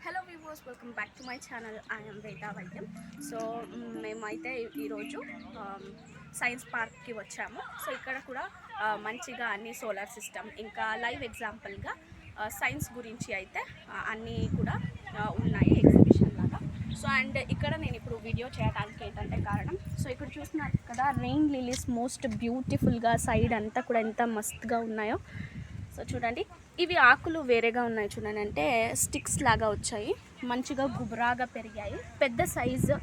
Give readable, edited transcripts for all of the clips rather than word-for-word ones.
Hello viewers, welcome back to my channel. I'm Veda Vaidyam. So మేమైతే ఈరోజు science పార్క్కి వచ్చాము. సో ఇక్కడ కూడా మంచిగా అన్ని సోలార్ సిస్టమ్ ఇంకా లైవ్ ఎగ్జాంపుల్గా సైన్స్ గురించి అయితే అన్నీ కూడా ఉన్నాయి ఎగ్జిబిషన్ లాగా. సో అండ్ ఇక్కడ నేను ఇప్పుడు వీడియో చేయడానికి ఏంటంటే కారణం, సో ఇక్కడ చూస్తున్నారు కదా రెయిన్ లిలీస్ మోస్ట్ బ్యూటిఫుల్గా సైడ్ అంతా కూడా ఎంత మస్తుగా ఉన్నాయో. సో చూడండి, ఇవి ఆకులు వేరేగా ఉన్నాయి చూడండి, అంటే స్టిక్స్ లాగా వచ్చాయి, మంచిగా గుబురాగా పెరిగాయి, పెద్ద సైజు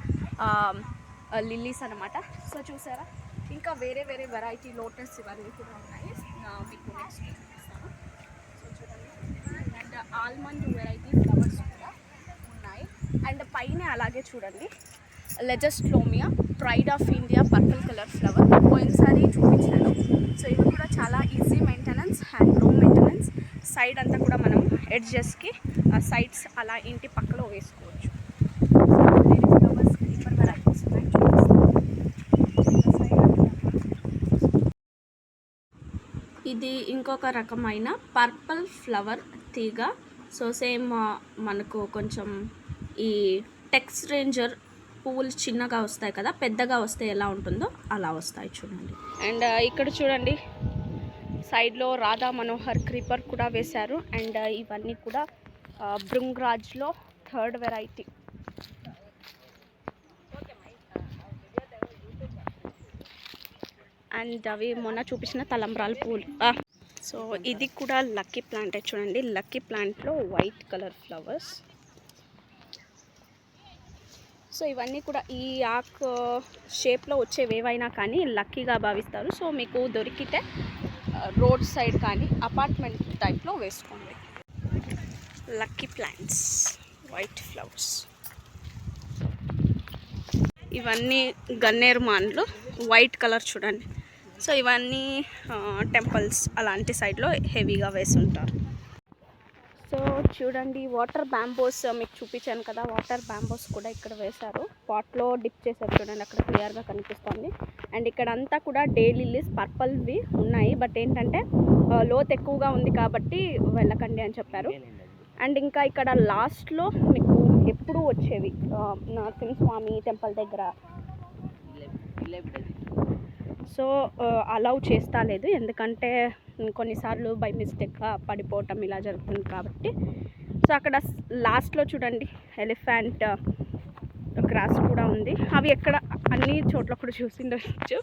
లిల్లీస్ అనమాట. సో చూసారా, ఇంకా వేరే వేరే వెరైటీ లోటస్ ఇవన్నీ కూడా ఉన్నాయి. మీకు నెక్స్ట్ చూపిస్తాను. సో చూడండి, అండ్ ఆల్మండ్ వెరైటీ ఫ్లవర్స్ కూడా ఉన్నాయి. అండ్ పైన అలాగే చూడండి, లెజస్ట్లోమియా pride of India purple colour flower పోయినసారి చూపించాను. సో ఇవి కూడా చాలా easy maintenance and low maintenance. Side అంతా కూడా మనం ఎడ్జెస్కి సైడ్స్ అలా ఇంటి పక్కలో వేసుకోవచ్చు. ఫ్లవర్స్ క్రీపర్ వెరైటీస్ ఉన్నాయి. ఇది ఇంకొక రకమైన పర్పుల్ ఫ్లవర్ తీగ. సో సేమ్ మనకు కొంచెం ఈ టెక్స్ రేంజర్ పువ్వులు చిన్నగా వస్తాయి కదా, పెద్దగా వస్తే ఎలా ఉంటుందో అలా వస్తాయి చూడండి. అండ్ ఇక్కడ చూడండి, సైడ్లో రాధా మనోహర్ క్రీపర్ కూడా వేశారు. అండ్ ఇవన్నీ కూడా భృంగరాజ్లో థర్డ్ వెరైటీ. అండ్ అవి మొన్న చూపించిన తలంబ్రాల పూలు. సో ఇది కూడా లక్కీ ప్లాంట్ చూడండి, లక్కీ ప్లాంట్లో వైట్ కలర్ ఫ్లవర్స్. సో ఇవన్నీ కూడా ఈ ఆకు షేప్లో వచ్చేవేవైనా కానీ లక్కీగా భావిస్తారు. సో మీకు దొరికితే రోడ్ సైడ్ కానీ అపార్ట్మెంట్ టైప్లో వేసుకోండి. Lucky plants, white flowers. ఇవన్నీ గన్నేరు మాన్లు, వైట్ కలర్ చూడండి. సో ఇవన్నీ టెంపుల్స్ అలాంటి సైడ్లో హెవీగా వేసి ఉంటారు. సో చూడండి, వాటర్ బ్యాంబోస్ మీకు చూపించాను కదా, వాటర్ బ్యాంబోస్ కూడా ఇక్కడ వేశారు. పాట్లో డిప్ చేశారు చూడండి, అక్కడ క్లియర్గా కనిపిస్తుంది. అండ్ ఇక్కడ అంతా కూడా డే లిల్లీస్ పర్పల్వి ఉన్నాయి, బట్ ఏంటంటే లోతు ఎక్కువగా ఉంది కాబట్టి వెళ్ళకండి అని చెప్పారు. అండ్ ఇంకా ఇక్కడ లాస్ట్లో మీకు ఎప్పుడు వచ్చేవి నరసింహస్వామి టెంపుల్ దగ్గర సో అలౌ చేస్తా లేదు, ఎందుకంటే కొన్నిసార్లు బై మిస్టేక్గా పడిపోవటం ఇలా జరుగుతుంది కాబట్టి. సో అక్కడ లాస్ట్లో చూడండి ఎలిఫెంట్ గ్రాస్ కూడా ఉంది. అవి ఎక్కడ అన్ని చోట్ల కూడా చూసిండొచ్చు.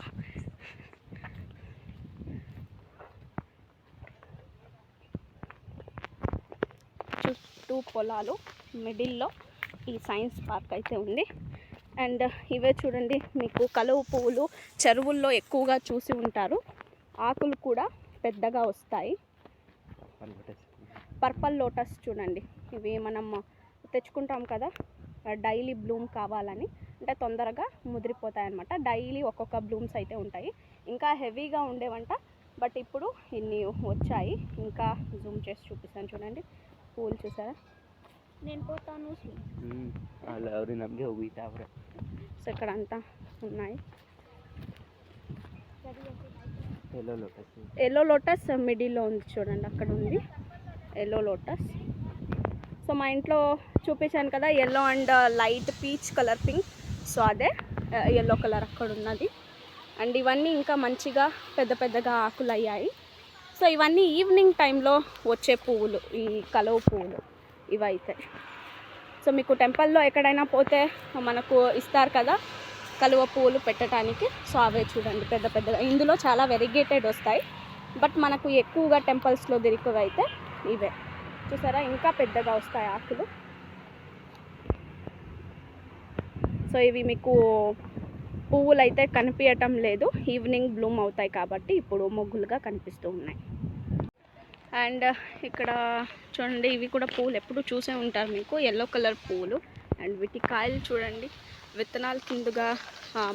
చుట్టూ పొలాలు, మిడిల్లో ఈ సైన్స్ పార్క్ అయితే ఉంది. అండ్ ఇవే చూడండి, మీకు కలువ పువ్వులు చెరువుల్లో ఎక్కువగా చూసి ఉంటారు. ఆకులు కూడా పెద్దగా వస్తాయి. పర్పల్ లోటస్ చూడండి, ఇవి మనం తెచ్చుకుంటాం కదా డైలీ బ్లూమ్ కావాలని, అంటే తొందరగా ముదిరిపోతాయి అన్నమాట. డైలీ ఒక్కొక్క బ్లూమ్స్ అయితే ఉంటాయి, ఇంకా హెవీగా ఉండేవంట, బట్ ఇప్పుడు ఇన్ని వచ్చాయి. ఇంకా జూమ్ చేసి చూపిస్తాను చూడండి, పూలు చూసారా. నేను పోతాను. సో ఇక్కడ అంతా ఉన్నాయి. ఎల్లో లోటస్ మిడిల్లో ఉంది చూడండి, అక్కడ ఉంది ఎల్లో లోటస్. సో మా ఇంట్లో చూపించాను కదా yellow and light peach colour pink, so అదే ఎల్లో కలర్ అక్కడ ఉన్నది. అండ్ ఇవన్నీ ఇంకా మంచిగా పెద్ద పెద్దగా ఆకులు అయ్యాయి. సో ఇవన్నీ ఈవినింగ్ టైంలో వచ్చే పువ్వులు, ఈ కలువ పువ్వులు ఇవైతే. సో మీకు టెంపుల్లో ఎక్కడైనా పోతే మనకు ఇస్తారు కదా కలువ పువ్వులు పెట్టడానికి, సో అవే చూడండి పెద్ద పెద్దగా. ఇందులో చాలా వెరిగేటెడ్ వస్తాయి, బట్ మనకు ఎక్కువగా టెంపుల్స్లో దొరికేవి అయితే ఇవే. చూసారా, ఇంకా పెద్దగా వస్తాయి ఆకులు. సో ఇవి మీకు పువ్వులు అయితే కనిపించటం లేదు, ఈవినింగ్ బ్లూమ్ అవుతాయి కాబట్టి ఇప్పుడు మొగ్గులుగా కనిపిస్తూ ఉన్నాయి. అండ్ ఇక్కడ చూడండి, ఇవి కూడా పూలు ఎప్పుడు చూసే ఉంటారు మీకు, ఎల్లో కలర్ పూలు. అండ్ వీటి కాయలు చూడండి, విత్తనాలు కిందగా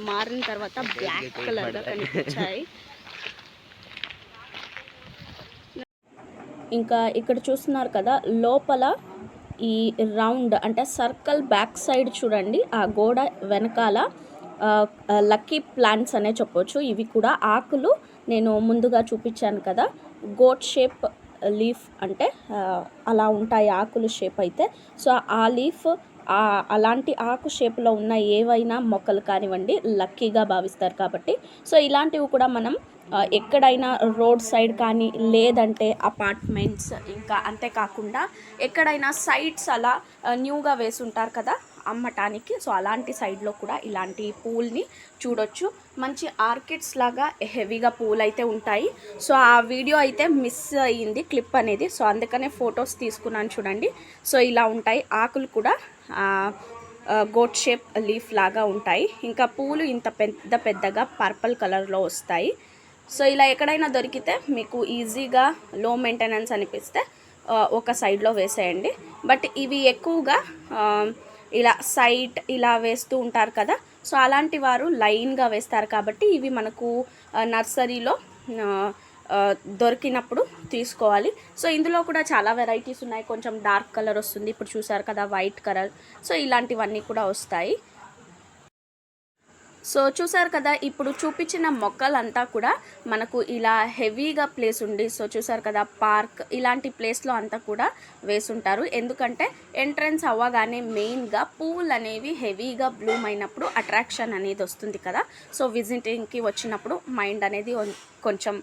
మారిన తర్వాత బ్లాక్ కలర్గా కనిపించాయి. ఇంకా ఇక్కడ చూస్తున్నారు కదా, లోపల ఈ రౌండ్ అంటే సర్కిల్ బ్యాక్ సైడ్ చూడండి, ఆ గోడ వెనకాల లక్కీ ప్లాంట్స్ అనే చెప్పొచ్చు. ఇవి కూడా ఆకులు నేను ముందుగా చూపించాను కదా, గోట్ షేప్ లీఫ్ అంటే అలా ఉంటాయి ఆకులు షేప్ అయితే. సో ఆ లీఫ్ అలాంటి ఆకు షేప్లో ఉన్న ఏవైనా మొక్కలు కానివ్వండి లక్కీగా భావిస్తారు కాబట్టి. సో ఇలాంటివి కూడా మనం ఎక్కడైనా రోడ్ సైడ్ కానీ, లేదంటే అపార్ట్మెంట్స్, ఇంకా అంతేకాకుండా ఎక్కడైనా సైట్స్ అలా న్యూగా వేసుంటారు కదా అమ్మటానికి, సో అలాంటి సైడ్లో కూడా ఇలాంటి పూల్ని చూడొచ్చు. మంచి ఆర్కిడ్స్ లాగా హెవీగా పూలు అయితే ఉంటాయి. సో ఆ వీడియో అయితే మిస్ అయ్యింది క్లిప్ అనేది, సో అందుకనే ఫొటోస్ తీసుకున్నాను చూడండి. సో ఇలా ఉంటాయి ఆకులు కూడా, గోట్ షేప్ లీఫ్ లాగా ఉంటాయి. ఇంకా పూలు ఇంత పెద్దగా పర్పుల్ కలర్లో వస్తాయి. సో ఇలా ఎక్కడైనా దొరికితే మీకు ఈజీగా లో మెయింటెనెన్స్ అనిపిస్తే ఒక సైడ్లో వేసేయండి. బట్ ఇవి ఎక్కువగా ఇలా సైడ్ ఇలా వేస్తూ ఉంటారు కదా, సో అలాంటి వారు లైన్గా వేస్తారు కాబట్టి ఇవి మనకు నర్సరీలో దొరికినప్పుడు తీసుకోవాలి. సో ఇందులో కూడా చాలా వెరైటీస్ ఉన్నాయి. కొంచెం డార్క్ కలర్ వస్తుంది, ఇప్పుడు చూసారు కదా వైట్ కలర్. సో ఇలాంటివన్నీ కూడా వస్తాయి. సో చూసారు కదా, ఇప్పుడు చూపించిన మొక్కలంతా కూడా మనకు ఇలా హెవీగా ప్లేస్ ఉండి, సో చూసారు కదా పార్క్ ఇలాంటి ప్లేస్లో అంతా కూడా వేసుంటారు. ఎందుకంటే ఎంట్రన్స్ అవ్వగానే మెయిన్గా పూలు అనేవి హెవీగా బ్లూమ్ అయినప్పుడు అట్రాక్షన్ అనేది వస్తుంది కదా. సో విజిటింగ్కి వచ్చినప్పుడు మైండ్ అనేది కొంచెం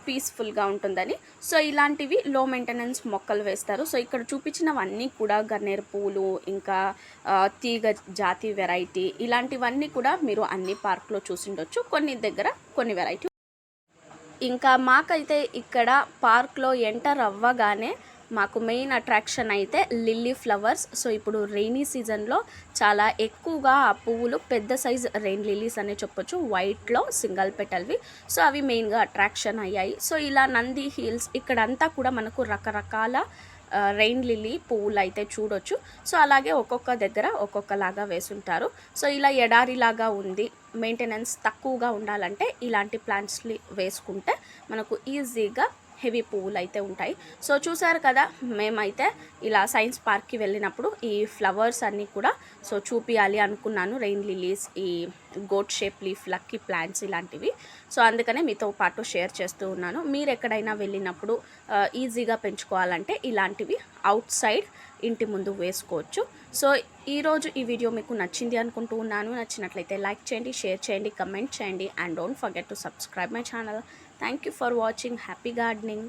పీస్ఫుల్గా ఉంటుందని, సో ఇలాంటివి లో మెయింటెనెన్స్ మొక్కలు వేస్తారు. సో ఇక్కడ చూపించినవన్నీ కూడా గన్నేరు పూలు, ఇంకా తీగ జాతి వెరైటీ, ఇలాంటివన్నీ కూడా మీరు అన్ని పార్క్లో చూసిండొచ్చు, కొన్ని దగ్గర కొన్ని వెరైటీ. ఇంకా మాకైతే ఇక్కడ పార్క్లో ఎంటర్ అవ్వగానే మాకు మెయిన్ అట్రాక్షన్ అయితే లిల్లీ ఫ్లవర్స్. సో ఇప్పుడు రెయినీ సీజన్లో చాలా ఎక్కువగా ఆ పువ్వులు పెద్ద సైజ్ రెయిన్ లిల్లీస్ అనే చెప్పొచ్చు, వైట్లో సింగల్ పెటల్వి. సో అవి మెయిన్గా అట్రాక్షన్ అయ్యాయి. సో ఇలా నంది హిల్స్ ఇక్కడంతా కూడా మనకు రకరకాల రెయిన్ లిల్లీ పువ్వులు అయితే చూడొచ్చు. సో అలాగే ఒక్కొక్క దగ్గర ఒక్కొక్కలాగా వేసుంటారు. సో ఇలా ఎడారిలాగా ఉంది, మెయింటెనెన్స్ తక్కువగా ఉండాలంటే ఇలాంటి ప్లాంట్స్ని వేసుకుంటే మనకు ఈజీగా హెవీ పువ్వులు అయితే ఉంటాయి. సో చూసారు కదా, మేమైతే ఇలా సైన్స్ పార్క్కి వెళ్ళినప్పుడు ఈ ఫ్లవర్స్ అన్నీ కూడా సో చూపించాలి అనుకున్నాను, రెయిన్ లిలీస్, ఈ goat shape leaf lucky plants ఇలాంటివి. సో అందుకనే మీతో పాటు షేర్ చేస్తూ ఉన్నాను. మీరు ఎక్కడైనా వెళ్ళినప్పుడు ఈజీగా పెంచుకోవాలంటే ఇలాంటివి అవుట్ సైడ్ ఇంటి ముందు వేసుకోవచ్చు. సో ఈరోజు ఈ వీడియో మీకు నచ్చింది అనుకుంటూ ఉన్నాను. నచ్చినట్లయితే లైక్ చేయండి, షేర్ చేయండి, కమెంట్ చేయండి, and don't forget to subscribe my channel. Thank you for watching. Happy gardening.